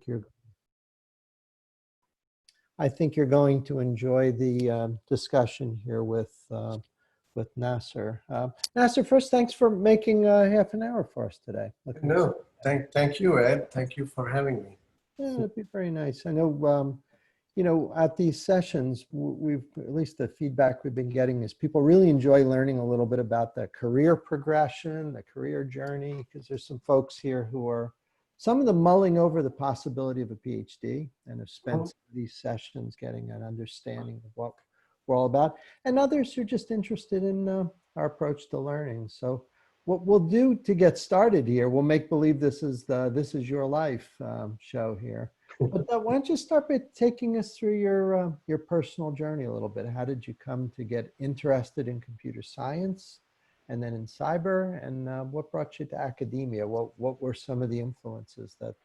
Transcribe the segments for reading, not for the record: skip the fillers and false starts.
you're, I think you're going to enjoy the discussion here with Nasir. Nasir, first, thanks for making half an hour for us today. No, thank you, Ed. Thank you for having me. Yeah, it'd be very nice. I know, you know, at these sessions, we've, at least the feedback we've been getting is people really enjoy learning a little bit about the career progression, the career journey, because there's some folks here who are, some of them mulling over the possibility of a PhD and have spent these sessions getting an understanding of what we're all about, and others who are just interested in our approach to learning. So what we'll do to get started here, we'll make believe this is the This Is Your Life show here. But why don't you start by taking us through your personal journey a little bit? How did you come to get interested in computer science and then in cyber? And what brought you to academia? What were some of the influences that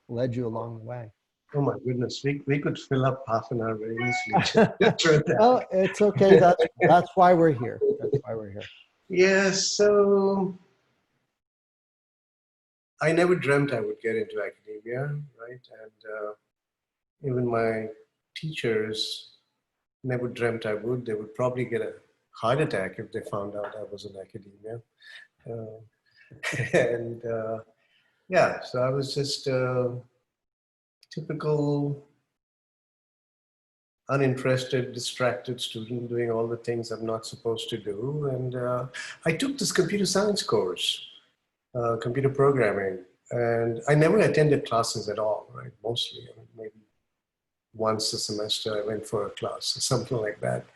led you along the way? Oh my goodness, we could fill up half an hour very easily. Oh, it's okay. That's why we're here. That's why we're here. Yeah, so I never dreamt I would get into academia, right? And even my teachers never dreamt I would. They would probably get a heart attack if they found out I was in academia. Yeah, so I was just a typical uninterested, distracted student doing all the things I'm not supposed to do. And I took this computer science course, computer programming, and I never attended classes at all, right? Mostly, I mean, maybe once a semester I went for a class or something like that.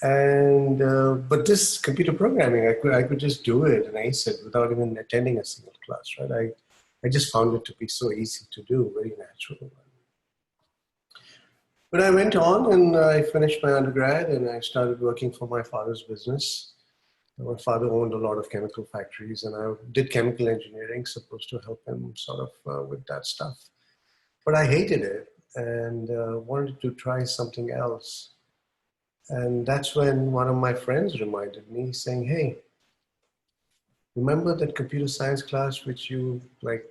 And but this computer programming, I could just do it and ace it without even attending a single class, right? I just found it to be so easy to do, very natural. But I went on and I finished my undergrad and I started working for my father's business. My father owned a lot of chemical factories and I did chemical engineering, supposed to help him sort of with that stuff. But I hated it and wanted to try something else. And that's when one of my friends reminded me, saying, hey, remember that computer science class which you like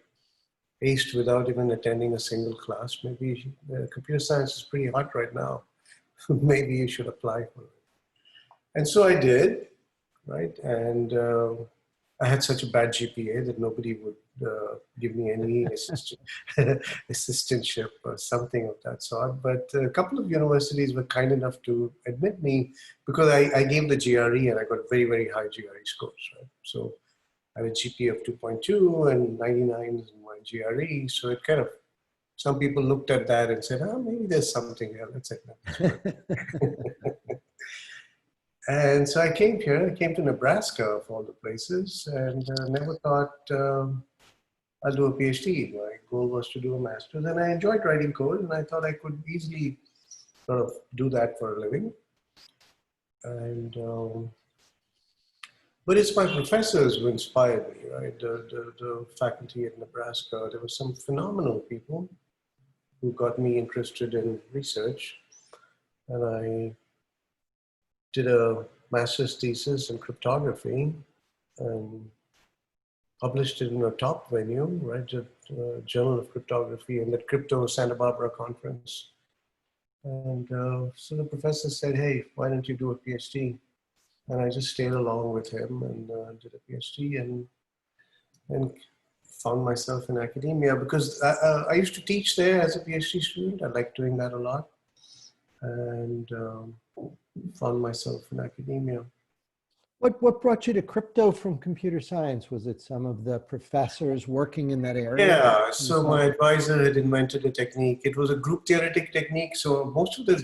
aced without even attending a single class? Maybe computer science is pretty hot right now. Maybe you should apply for it. And so I did, right? And I had such a bad GPA that nobody would give me any assistantship or something of that sort. But a couple of universities were kind enough to admit me because I gave the GRE and I got very, very high GRE scores, right? So I had a GPA of 2.2 and 99 in my GRE. So it kind of, some people looked at that and said, oh, maybe there's something here. Let's admit this. And so I came here, I came to Nebraska of all the places and never thought I'll do a PhD. My goal was to do a master's and I enjoyed writing code and I thought I could easily sort of do that for a living. And, but it's my professors who inspired me, right? The faculty at Nebraska, there were some phenomenal people who got me interested in research. And I did a master's thesis in cryptography and published it in a top venue, right? The Journal of Cryptography and the Crypto Santa Barbara conference. And so the professor said, hey, why don't you do a PhD? And I just stayed along with him and did a PhD and found myself in academia because I used to teach there as a PhD student. I liked doing that a lot. And found myself in academia. What brought you to crypto from computer science? Was it some of the professors working in that area? Yeah, so my advisor had invented a technique. It was a group theoretic technique. So most of the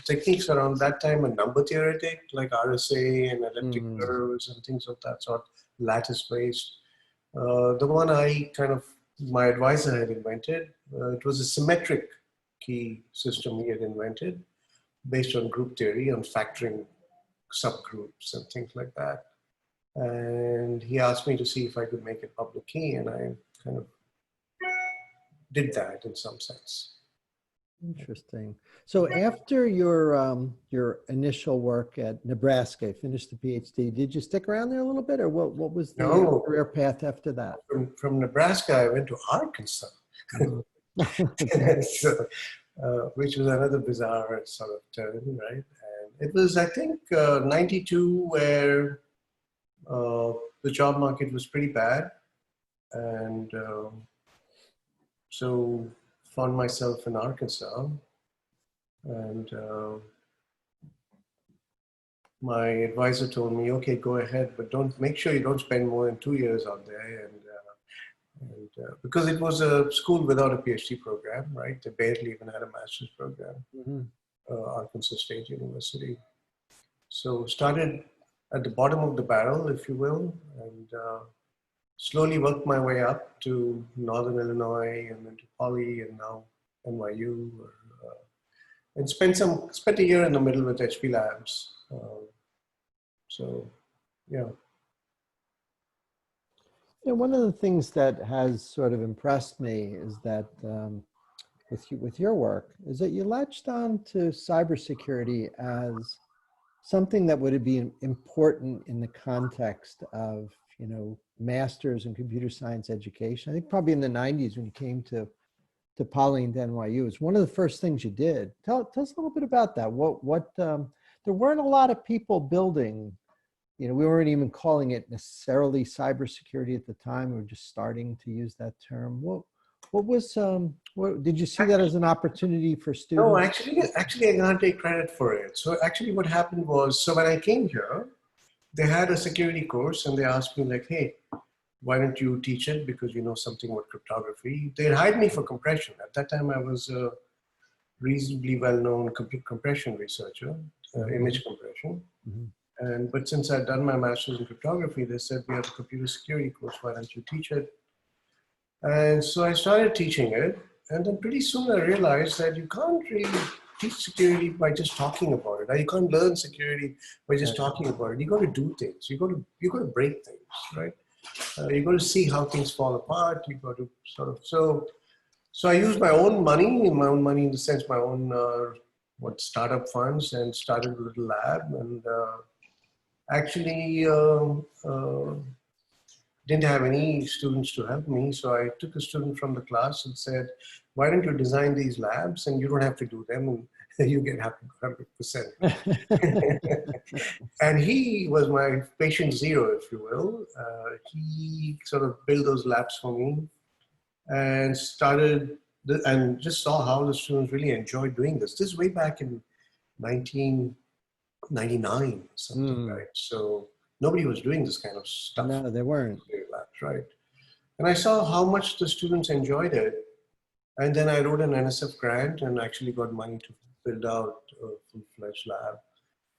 techniques around that time were number theoretic, like RSA and elliptic curves and things of that sort, lattice based. The one my advisor had invented, it was a symmetric key system he had invented, based on group theory, on factoring subgroups and things like that. And he asked me to see if I could make it public key, and I kind of did that in some sense. Interesting. So after your initial work at Nebraska, finished the PhD, did you stick around there a little bit, or what was the career path after that? From Nebraska, I went to Arkansas. So, which was another bizarre sort of turn, right? And it was, I think, 92 where the job market was pretty bad. And so found myself in Arkansas, and my advisor told me, okay, go ahead, but don't, make sure you don't spend more than 2 years out there. And because it was a school without a PhD program, right? They barely even had a master's program, Arkansas State University. So started at the bottom of the barrel, if you will, and slowly worked my way up to Northern Illinois and then to Poly and now NYU. And spent a year in the middle with HP Labs. So, yeah. Yeah, one of the things that has sort of impressed me is that with your work is that you latched on to cybersecurity as something that would be important in the context of, you know, masters in computer science education. I think probably in the 90s when you came to Poly and to NYU, it's one of the first things you did. Tell us a little bit about that. There weren't a lot of people building, you know, we weren't even calling it necessarily cybersecurity at the time. We were just starting to use that term. What did you see that as an opportunity for students? No, actually I can't take credit for it. So actually what happened was, so when I came here, they had a security course and they asked me like, hey, why don't you teach it? Because you know something about cryptography. They hired me for compression. At that time, I was a reasonably well-known compression researcher, image compression. But since I'd done my master's in cryptography, they said, we have a computer security course, why don't you teach it? And so I started teaching it. And then pretty soon I realized that you can't really teach security by just talking about it. You can't learn security by just talking about it. You got to do things. You got to break things, right? You got to see how things fall apart. You got to sort of, so I used my own money in the sense, my own startup funds, and started a little lab, and actually didn't have any students to help me. So I took a student from the class and said, why don't you design these labs and you don't have to do them and you get 100%. And he was my patient zero, if you will. He sort of built those labs for me and and just saw how the students really enjoyed doing this. This is way back in 1999 or something, right? So nobody was doing this kind of stuff. No, they weren't. Labs, right? And I saw how much the students enjoyed it. And then I wrote an NSF grant and actually got money to build out a full-fledged lab.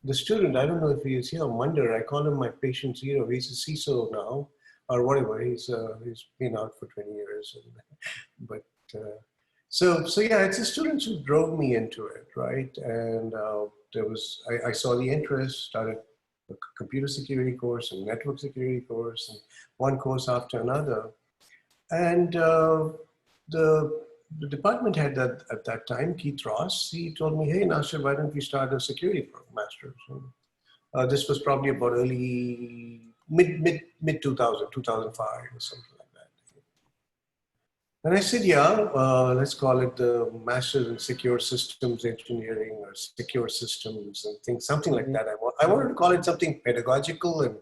The student, I don't know if he is here, Munder, I call him my patient zero. He's a SeeSaw now, or whatever. He's been out for 20 years. But so yeah, it's the students who drove me into it, right? And I saw the interest, started a computer security course and network security course, and one course after another. And the department head at that time, Keith Ross, he told me, hey, Nasir, why don't we start a security master's? And, this was probably about early, mid 2000, 2005 or something like that. And I said, yeah, let's call it the Master's in Secure Systems Engineering or Secure Systems and things, something like that. I wanted to call it something pedagogical and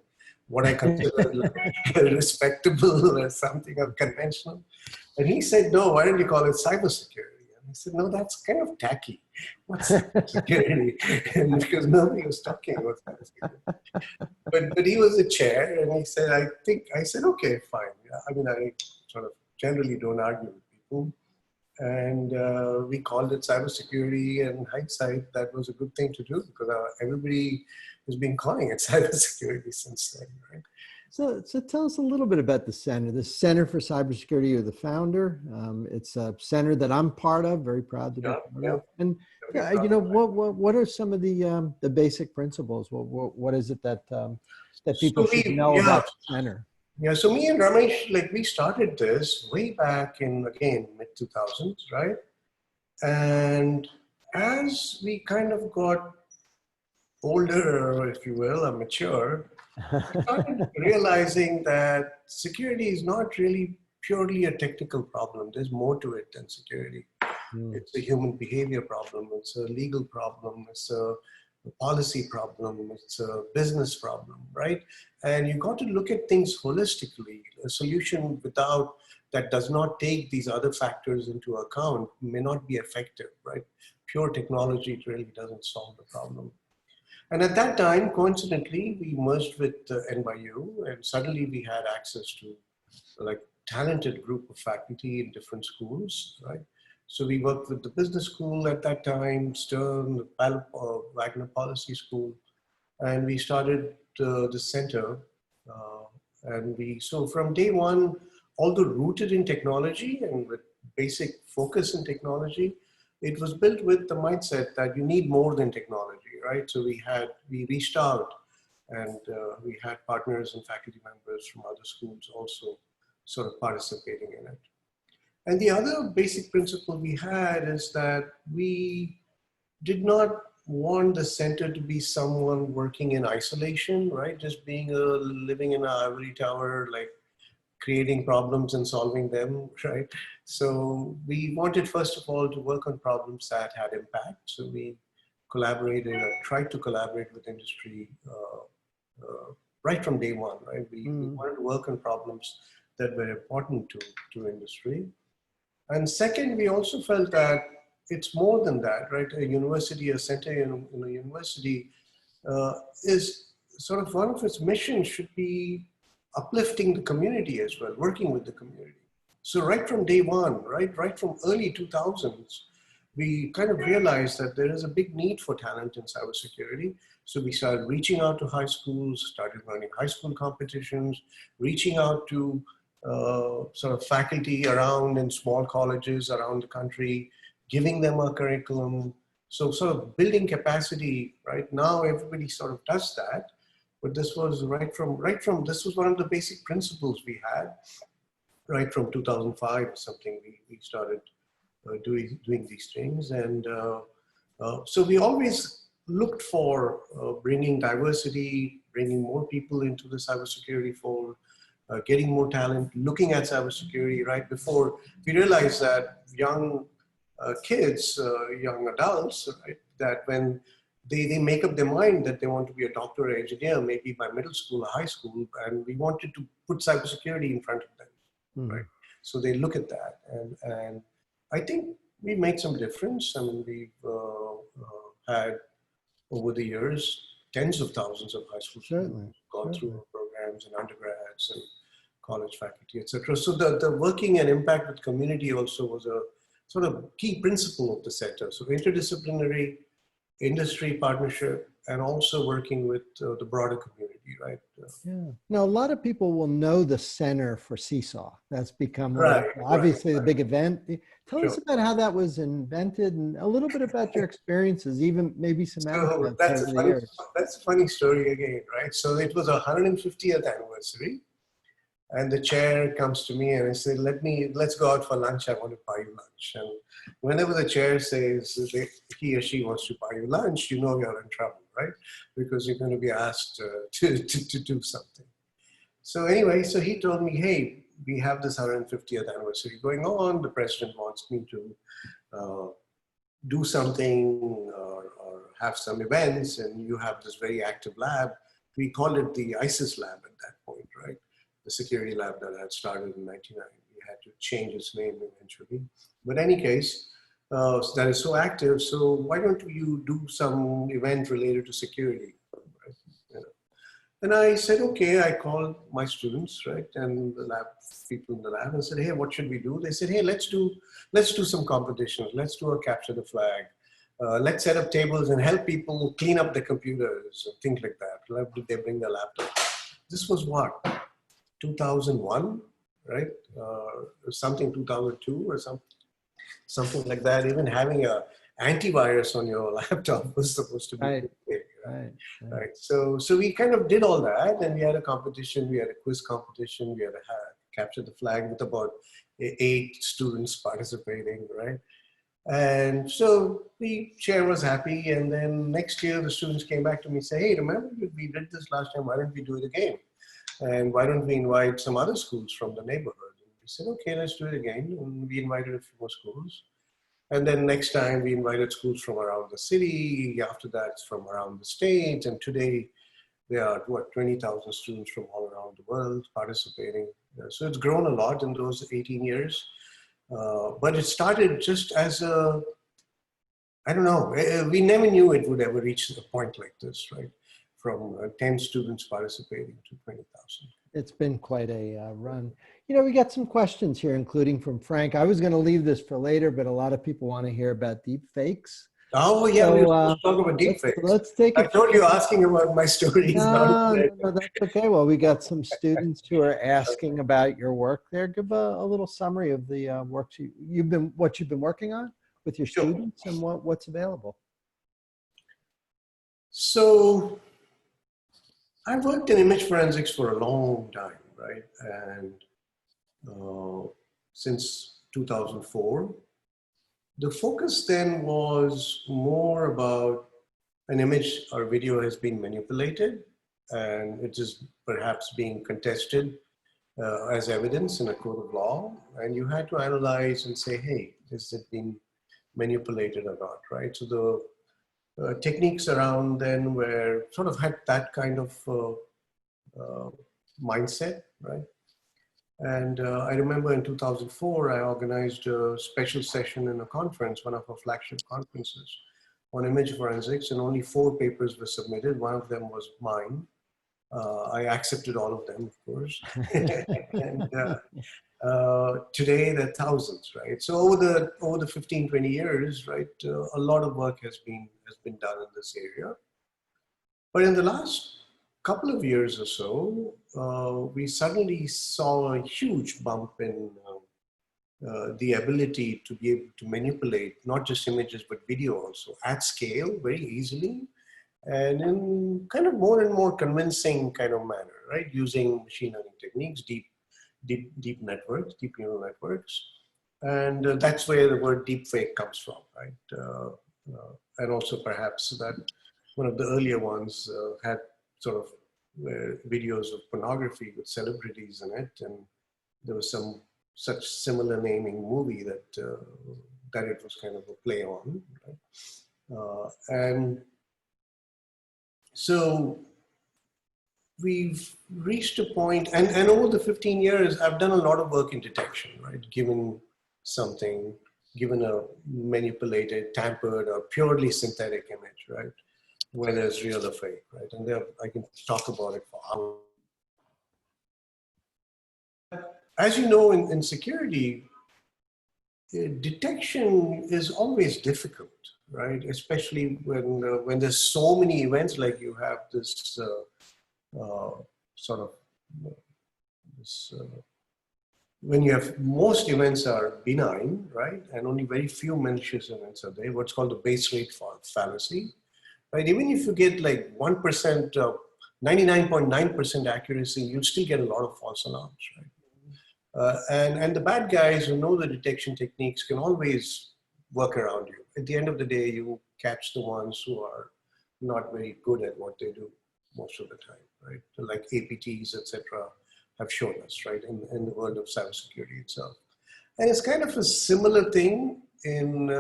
what I consider respectable or something or conventional. And he said, no, why don't you call it cybersecurity? And I said, no, that's kind of tacky. What's cybersecurity? Because nobody was talking about cybersecurity. But he was the chair and he said, I said, okay, fine. I mean, I sort of generally don't argue with people. And we called it cybersecurity, and in hindsight, that was a good thing to do because everybody has been calling it cybersecurity since then, right? So tell us a little bit about the Center for Cybersecurity. You're the founder. It's a center that I'm part of, very proud to be part of. And you know, what are some of the basic principles? What is it that people should know about the center? Yeah, so me and Ramesh, like we started this way back in, again, mid-2000s, right? And as we kind of got older, if you will, or mature, I started realizing that security is not really purely a technical problem. There's more to it than security. It's a human behavior problem. It's a legal problem. It's a policy problem. It's a business problem, right? And you got to look at things holistically. A solution that does not take these other factors into account may not be effective, right? Pure technology really doesn't solve the problem. And at that time, coincidentally, we merged with NYU, and suddenly we had access to like talented group of faculty in different schools, right? So we worked with the business school at that time, Stern, the Wagner Policy School, and we started the center. So from day one, although rooted in technology and with basic focus in technology, it was built with the mindset that you need more than technology, right? So we reached out, and we had partners and faculty members from other schools also sort of participating in it. And the other basic principle we had is that we did not want the center to be someone working in isolation, right? Just living in an ivory tower, like creating problems and solving them, right? So we wanted, first of all, to work on problems that had impact. So we collaborated or tried to collaborate with industry right from day one, right? We wanted to work on problems that were important to industry. And second, we also felt that it's more than that, right? A university, a center in a university is sort of one of its missions should be uplifting the community as well, working with the community. So right from day one, right from early 2000s, we kind of realized that there is a big need for talent in cybersecurity. So we started reaching out to high schools, started running high school competitions, reaching out to sort of faculty around in small colleges around the country, giving them a curriculum. So sort of building capacity, right? Now everybody sort of does that, but this was this was one of the basic principles we had, right from 2005 or something, we started doing these things. And so we always looked for bringing diversity, bringing more people into the cybersecurity fold, getting more talent, looking at cybersecurity right before we realized that young kids, young adults, right, that when they make up their mind that they want to be a doctor or engineer, maybe by middle school or high school, and we wanted to put cybersecurity in front of them, right? So they look at that, and I think we made some difference. I mean, we've had over the years tens of thousands of high school students gone through our programs and undergrads and college faculty, etc. So the working and impact with community also was a sort of key principle of the center. So interdisciplinary industry partnership and also working with the broader community, right? Yeah. Now, a lot of people will know the center for SeeSaw. That's become obviously the big event. Tell us about how that was invented and a little bit about your experiences, even maybe some anecdotes over the years. That's a funny story again, right? So it was 150th anniversary. And the chair comes to me and I say, let's go out for lunch. I want to buy you lunch. And whenever the chair says he or she wants to buy you lunch, you know you're in trouble, right? Because you're going to be asked to do something. So anyway, so he told me, hey, we have this 150th anniversary going on. The president wants me to do something or have some events, and you have this very active lab. We called it the ISIS lab at that point, right? The security lab that had started in 1999. We had to change its name eventually. But in any case, that is so active, so why don't you do some event related to security? Right? You know. And I said, okay, I called my students, right, and the lab people in the lab and said, hey, what should we do? They said, hey, let's do some competitions. Let's do a capture the flag. Let's set up tables and help people clean up their computers and things like that. They bring their laptop. This was what? 2001, right? Something 2002 or something like that. Even having a antivirus on your laptop was supposed to be big, right? So we kind of did all that, and we had a competition. We had a quiz competition. We had a capture the flag with about 8 students participating, right? And so the chair was happy. And then next year, the students came back to me and said, hey, remember we did this last time? Why don't we do it again? And why don't we invite some other schools from the neighborhood? We said, okay, let's do it again. And we invited a few more schools. And then next time we invited schools from around the city. After that, from around the state. And today there are, 20,000 students from all around the world participating. So it's grown a lot in those 18 years. But it started just as a, I don't know, we never knew it would ever reach a point like this, right? From 10 students participating to 20,000. It's been quite a run. You know, we got some questions here, including from Frank. I was going to leave this for later, but a lot of people want to hear about deepfakes. Oh, yeah, So, we were supposed to talk about deepfakes. Let's take I it. told you asking about my stories. No, that's okay. Well, we got some students who are asking about your work there. Give a little summary of the work what you've been working on with your students and what's available. So I worked in image forensics for a long time, right? And since 2004, the focus then was more about an image or video has been manipulated and it is perhaps being contested as evidence in a court of law. And you had to analyze and say, hey, has it been manipulated or not, right? So the techniques around then were sort of had that kind of mindset, right? And I remember in 2004, I organized a special session in a conference, one of our flagship conferences, on image forensics, and only 4 papers were submitted. One of them was mine. I accepted all of them, of course. And today there are thousands, right? So over the 15, 20 years, right, a lot of work has been done in this area. But in the last couple of years or so, we suddenly saw a huge bump in the ability to be able to manipulate not just images but video also at scale very easily and in kind of more and more convincing kind of manner, right? Using machine learning techniques, deep networks, deep neural networks. And that's where the word deepfake comes from, right? And also perhaps that one of the earlier ones had sort of videos of pornography with celebrities in it, and there was some such similar naming movie that that it was kind of a play on, right? And so we've reached a point, and over the 15 years, I've done a lot of work in detection, right? Given a manipulated, tampered, or purely synthetic image, right? Whether it's real or fake, right? And there, I can talk about it for hours. As you know, in security, detection is always difficult, right? Especially when there's so many events, like you have this when you have most events are benign, right? And only very few malicious events are there, what's called the base rate fallacy. Right? Even if you get like 1%, 99.9% accuracy, you'd still get a lot of false alarms, right? And the bad guys who know the detection techniques can always work around you. At the end of the day, you catch the ones who are not very good at what they do most of the time, right? Like APTs, etc., have shown us, right, in the world of cybersecurity itself. And it's kind of a similar thing in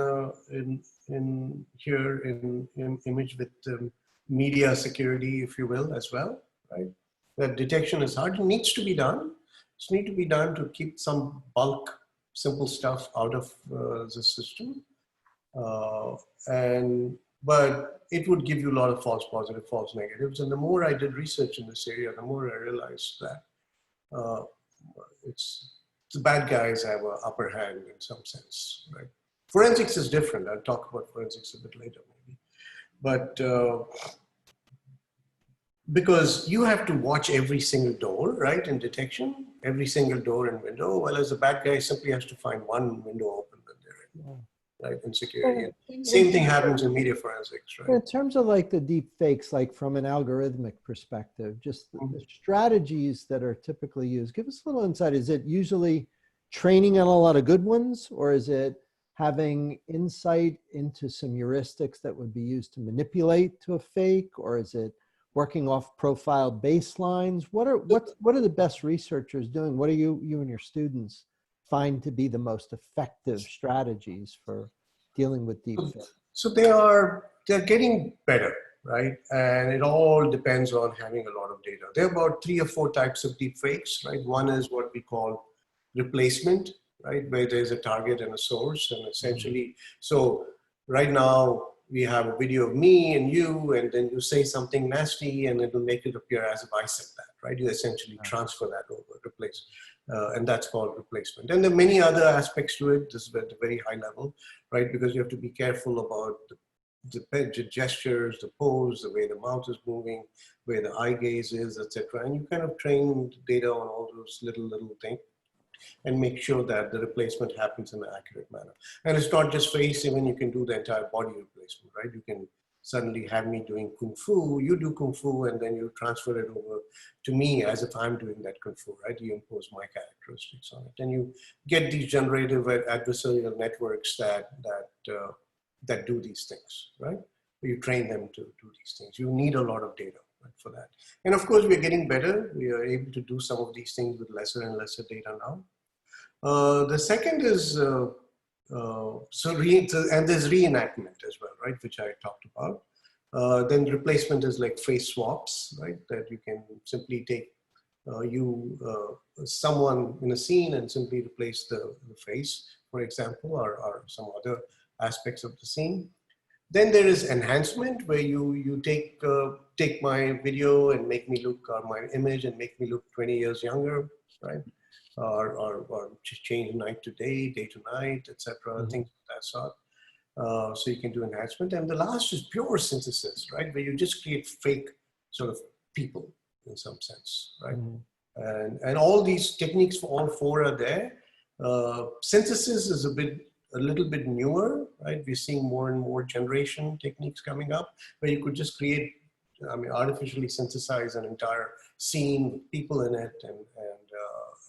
image with media security, if you will, as well, right? That detection is hard. It needs to be done. It needs to be done to keep some bulk, simple stuff out of the system. But it would give you a lot of false positives, false negatives. And the more I did research in this area, the more I realized that the bad guys have an upper hand in some sense, right? Forensics is different. I'll talk about forensics a bit later, maybe. But because you have to watch every single door, right, in detection, every single door and window, while as a bad guy simply has to find one window open that they're in, right, in security. And same thing happens in media forensics, right? In terms of like the deep fakes, like from an algorithmic perspective, just the strategies that are typically used, give us a little insight. Is it usually training on a lot of good ones, or is it having insight into some heuristics that would be used to manipulate to a fake, or is it working off profile baselines? What are the best researchers doing? What are you and your students find to be the most effective strategies for dealing with deepfakes? So they're getting better, right? And it all depends on having a lot of data. There are about 3 or 4 types of deepfakes, right? One is what we call replacement, right? Where there's a target and a source, and essentially, so right now we have a video of me and you, and then you say something nasty and it'll make it appear as if I said that, right? You essentially transfer that over, replace. And that's called replacement. And there are many other aspects to it. This is at a very high level, right? Because you have to be careful about the gestures, the pose, the way the mouth is moving, where the eye gaze is, etc. And you kind of train data on all those little things and make sure that the replacement happens in an accurate manner. And it's not just face, even you can do the entire body replacement, right? You can suddenly have me doing Kung Fu, you do Kung Fu, and then you transfer it over to me as if I'm doing that Kung Fu, right? You impose my characteristics on it. And you get these generative adversarial networks that do these things, right? You train them to do these things. You need a lot of data, right, for that. And of course, we're getting better. We are able to do some of these things with lesser and lesser data now. The second is, and there's reenactment as well, right, which I talked about. Then replacement is like face swaps, right, that you can simply take someone in a scene and simply replace the face, for example, or some other aspects of the scene. Then there is enhancement, where you take my video and make me look, or my image and make me look 20 years younger, right? Or change night to day to night, etc. Things of that sort. So you can do enhancement. And the last is pure synthesis, right? Where you just create fake sort of people in some sense, right? And all these techniques for all 4 are there. Synthesis is a little bit newer, right? We're seeing more and more generation techniques coming up, where you could just create, artificially synthesize an entire scene with people in it,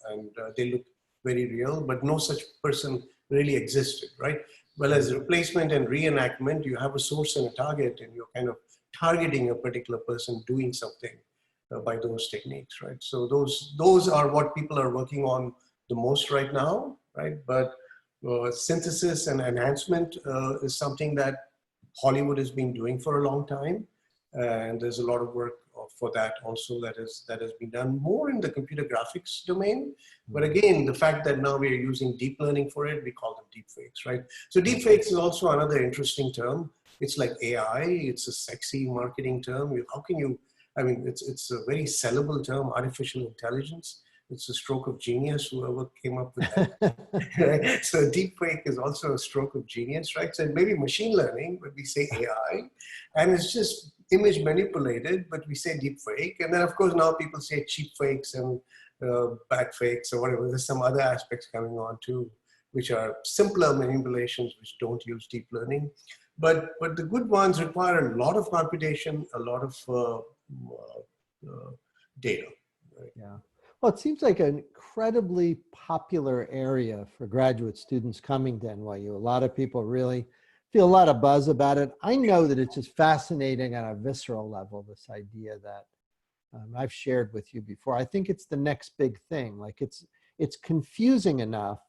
and they look very real, but no such person really existed, right? Well, as replacement and reenactment, you have a source and a target, and you're kind of targeting a particular person doing something by those techniques, right? So those are what people are working on the most right now, right? But synthesis and enhancement is something that Hollywood has been doing for a long time, and there's a lot of work for that also that has been done more in the computer graphics domain. But again, the fact that now we are using deep learning for it, we call them deepfakes, right? So deepfakes is also another interesting term. It's like AI. It's a sexy marketing term. How can you? It's a very sellable term. Artificial intelligence. It's a stroke of genius, whoever came up with that. Right? So deepfake is also a stroke of genius, right? So maybe machine learning, but we say AI, and it's just image manipulated, but we say deepfake. And then of course now people say cheap fakes and bad fakes or whatever. There's some other aspects coming on too, which are simpler manipulations which don't use deep learning. But the good ones require a lot of computation, a lot of data. Right? Yeah. Well, it seems like an incredibly popular area for graduate students coming to NYU. A lot of people really feel a lot of buzz about it. I know that it's just fascinating on a visceral level, this idea that I've shared with you before. I think it's the next big thing. Like it's confusing enough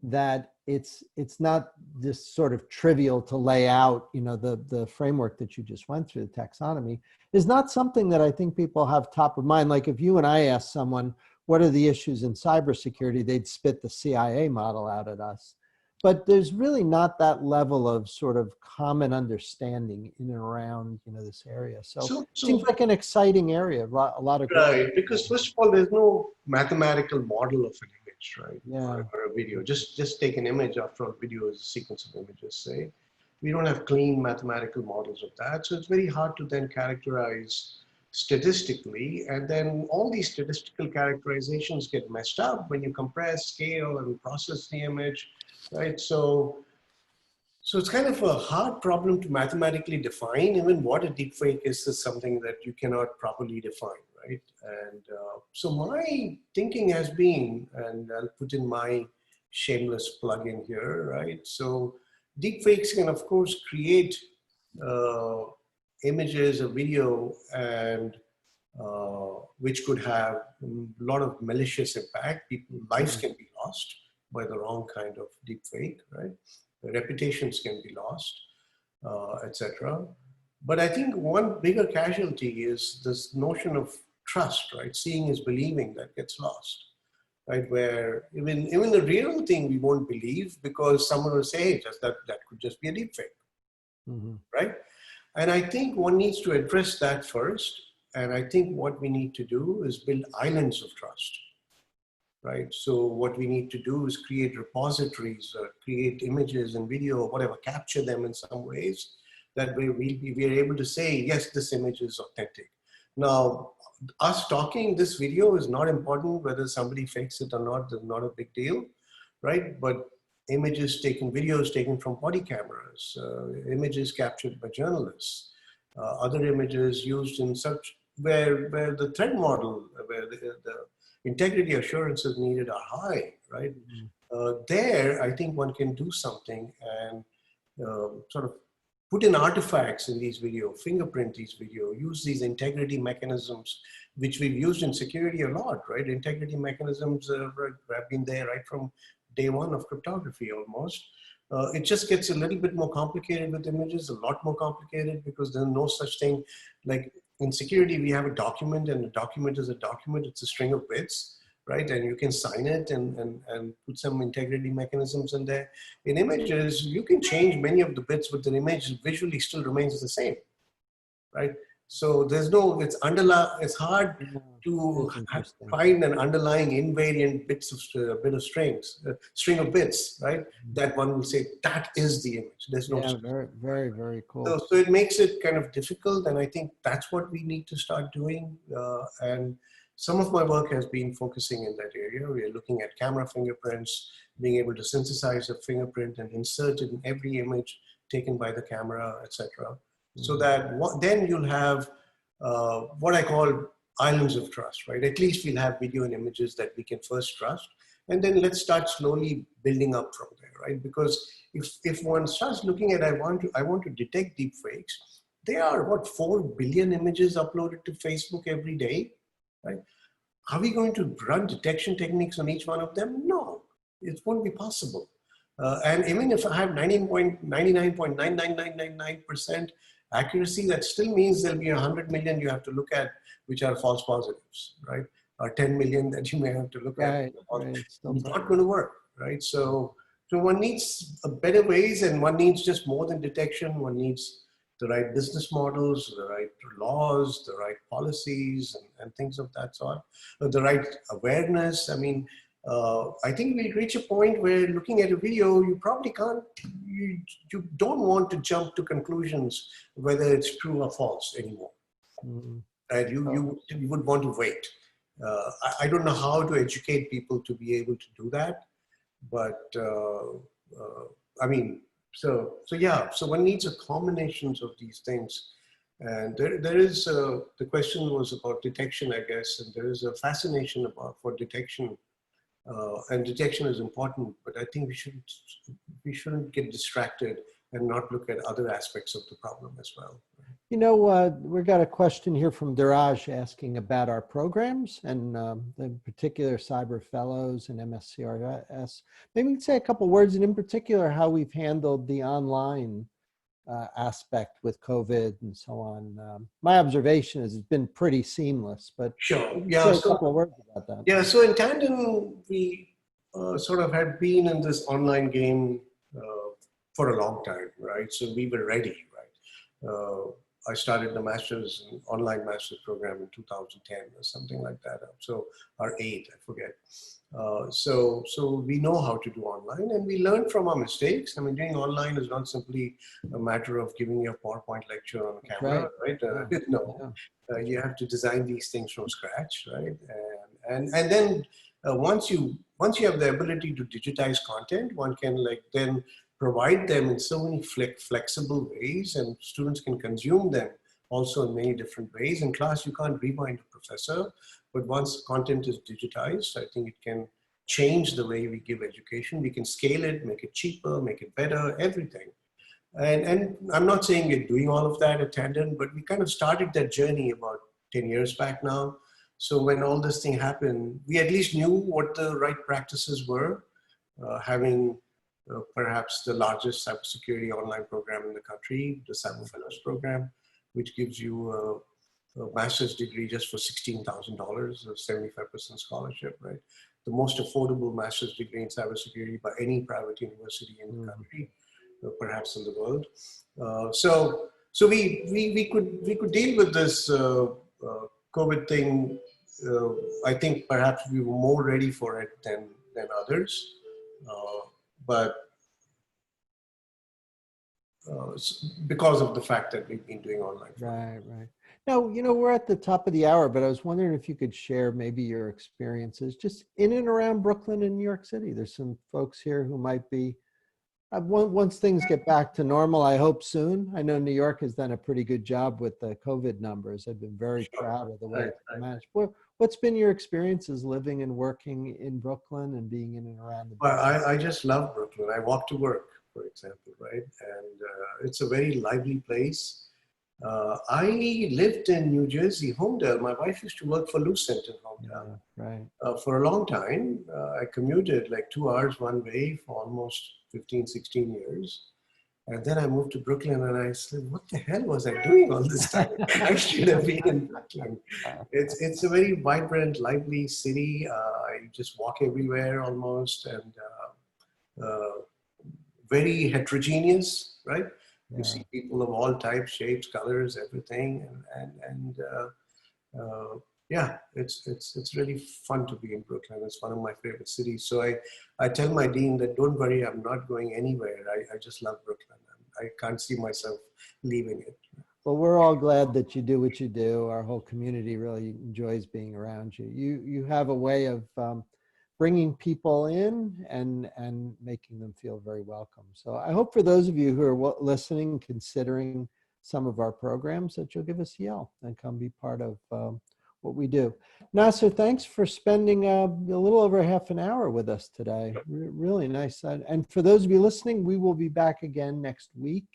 that it's not just sort of trivial to lay out, the framework that you just went through, the taxonomy, is not something that I think people have top of mind. Like if you and I asked someone, what are the issues in cybersecurity, they'd spit the CIA model out at us. But there's really not that level of sort of common understanding in and around, this area. So it seems like an exciting area, a lot of growth. Right, because first of all, there's no mathematical model of an image, right? Yeah. Or a video. Just take an image. After all, video is a sequence of images, say. We don't have clean mathematical models of that. So it's very hard to then characterize statistically. And then all these statistical characterizations get messed up when you compress, scale, and process the image. Right, so it's kind of a hard problem to mathematically define. Even what a deepfake is something that you cannot properly define, right? And so my thinking has been, and I'll put in my shameless plug in here, right? So deepfakes can, of course, create images, a video, and which could have a lot of malicious impact. People's lives can be lost. by the wrong kind of deepfake, right? The reputations can be lost, etc. But I think one bigger casualty is this notion of trust, right? Seeing is believing that gets lost, right? Where even the real thing we won't believe because someone will say, hey, just that could just be a deepfake, right? And I think one needs to address that first. And I think what we need to do is build islands of trust, right? So what we need to do is create repositories, create images and video or whatever, capture them in some ways. That way we are able to say, yes, this image is authentic. Now, us talking this video is not important, whether somebody fakes it or not, is not a big deal, right? But images taken, videos taken from body cameras, images captured by journalists, other images used in such, where the threat model, where the integrity assurances needed are high, right? There, I think one can do something and sort of put in artifacts in these video, fingerprint these video, use these integrity mechanisms, which we've used in security a lot, right? Integrity mechanisms have been there right from day one of cryptography almost. It just gets a little bit more complicated with images, a lot more complicated because there's no such thing. Like in security, we have a document and a document is a document, it's a string of bits, right? And you can sign it and put some integrity mechanisms in there. In images, you can change many of the bits, but the image visually still remains the same, right? So there's no, it's hard to find an underlying invariant bits of string of bits, right? That one will say that is the image. There's no. Yeah, very, very cool. So it makes it kind of difficult, and I think that's what we need to start doing. And some of my work has been focusing in that area. We are looking at camera fingerprints, being able to synthesize a fingerprint and insert it in every image taken by the camera, etc. So that then you'll have what I call islands of trust, right? At least we'll have video and images that we can first trust, and then let's start slowly building up from there, right? Because if one starts looking at, I want to detect deepfakes, there are what, 4 billion images uploaded to Facebook every day, right? Are we going to run detection techniques on each one of them? No, it won't be possible. And even if I have 99.99999% accuracy, that still means there'll be 100 million you have to look at, which are false positives, right? Or 10 million that you may have to look at. It's not going to work, right? So one needs better ways, and one needs just more than detection. One needs the right business models, the right laws, the right policies, and things of that sort, the right awareness. I mean, I think we'll reach a point where looking at a video, you probably can't, you don't want to jump to conclusions whether it's true or false anymore. Right? You would want to wait. I don't know how to educate people to be able to do that, but I mean, so yeah, so one needs a combination of these things. And there is, the question was about detection, I guess, and there is a fascination for detection. And detection is important, but I think we shouldn't get distracted and not look at other aspects of the problem as well. You know, we got a question here from Diraj asking about our programs and in particular Cyber Fellows and MSCRS. Maybe you can say a couple words, and in particular how we've handled the online aspect with COVID and so on. My observation is it's been pretty seamless, but sure, yeah. Say a couple of words about that. Yeah, so in tandem, we sort of had been in this online game for a long time, right? So we were ready, right? I started the online master's program in 2010 or something like that. So, or 8, I forget. So we know how to do online, and we learn from our mistakes. I mean, doing online is not simply a matter of giving you a PowerPoint lecture on camera, right? No, you have to design these things from scratch, right? And then once you have the ability to digitize content, one can then provide them in so many flexible ways, and students can consume them also in many different ways. In class, you can't rewind a professor, but once content is digitized, I think it can change the way we give education. We can scale it, make it cheaper, make it better, everything. And I'm not saying we're doing all of that at Tandem, but we kind of started that journey about 10 years back now. So when all this thing happened, we at least knew what the right practices were. having perhaps the largest cybersecurity online program in the country, the Cyber Fellows program, which gives you a master's degree just for $16,000, a 75% scholarship, right? The most affordable master's degree in cybersecurity by any private university in the country, perhaps in the world. So we could deal with this COVID thing. I think perhaps we were more ready for it than others, but because of the fact that we've been doing online. Right. Now, we're at the top of the hour, but I was wondering if you could share maybe your experiences just in and around Brooklyn and New York City. There's some folks here who might be, once things get back to normal, I hope soon. I know New York has done a pretty good job with the COVID numbers. I've been very proud of the way it's been managed. What's been your experiences living and working in Brooklyn and being in and around the Well, I just love Brooklyn. I walk to work, for example, right? And it's a very lively place. I lived in New Jersey, Homedale. My wife used to work for Lucent in Homedale. Yeah, right. For a long time. I commuted like 2 hours one way for almost 15, 16 years. And then I moved to Brooklyn and I said, what the hell was I doing all this time? I should have been in Brooklyn. It's a very vibrant, lively city. I just walk everywhere almost, and very heterogeneous, right? You see people of all types, shapes, colors, everything, yeah, it's really fun to be in Brooklyn. It's one of my favorite cities. So I tell my dean that don't worry, I'm not going anywhere. I just love Brooklyn. I can't see myself leaving it. Well, we're all glad that you do what you do. Our whole community really enjoys being around you. You have a way of bringing people in and making them feel very welcome. So I hope for those of you who are listening, considering some of our programs, that you'll give us a yell and come be part of what we do. Nasir, thanks for spending a little over half an hour with us today. Really nice. And for those of you listening, we will be back again next week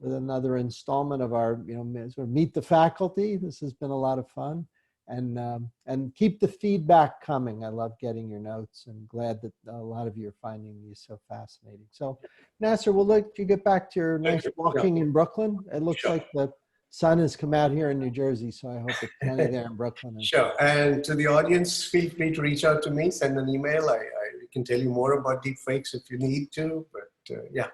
with another installment of our, sort of Meet the Faculty. This has been a lot of fun. And keep the feedback coming. I love getting your notes, and glad that a lot of you are finding these so fascinating. So Nasir, we'll let you get back to your nice walking in Brooklyn. It looks like the sun has come out here in New Jersey, so I hope it's sunny there in Brooklyn. Sure. And to the audience, feel free to reach out to me, send an email. I can tell you more about deepfakes if you need to, but yeah.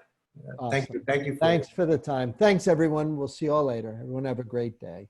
Awesome. Thank you. Thanks for the time. Thanks, everyone. We'll see you all later. Everyone have a great day.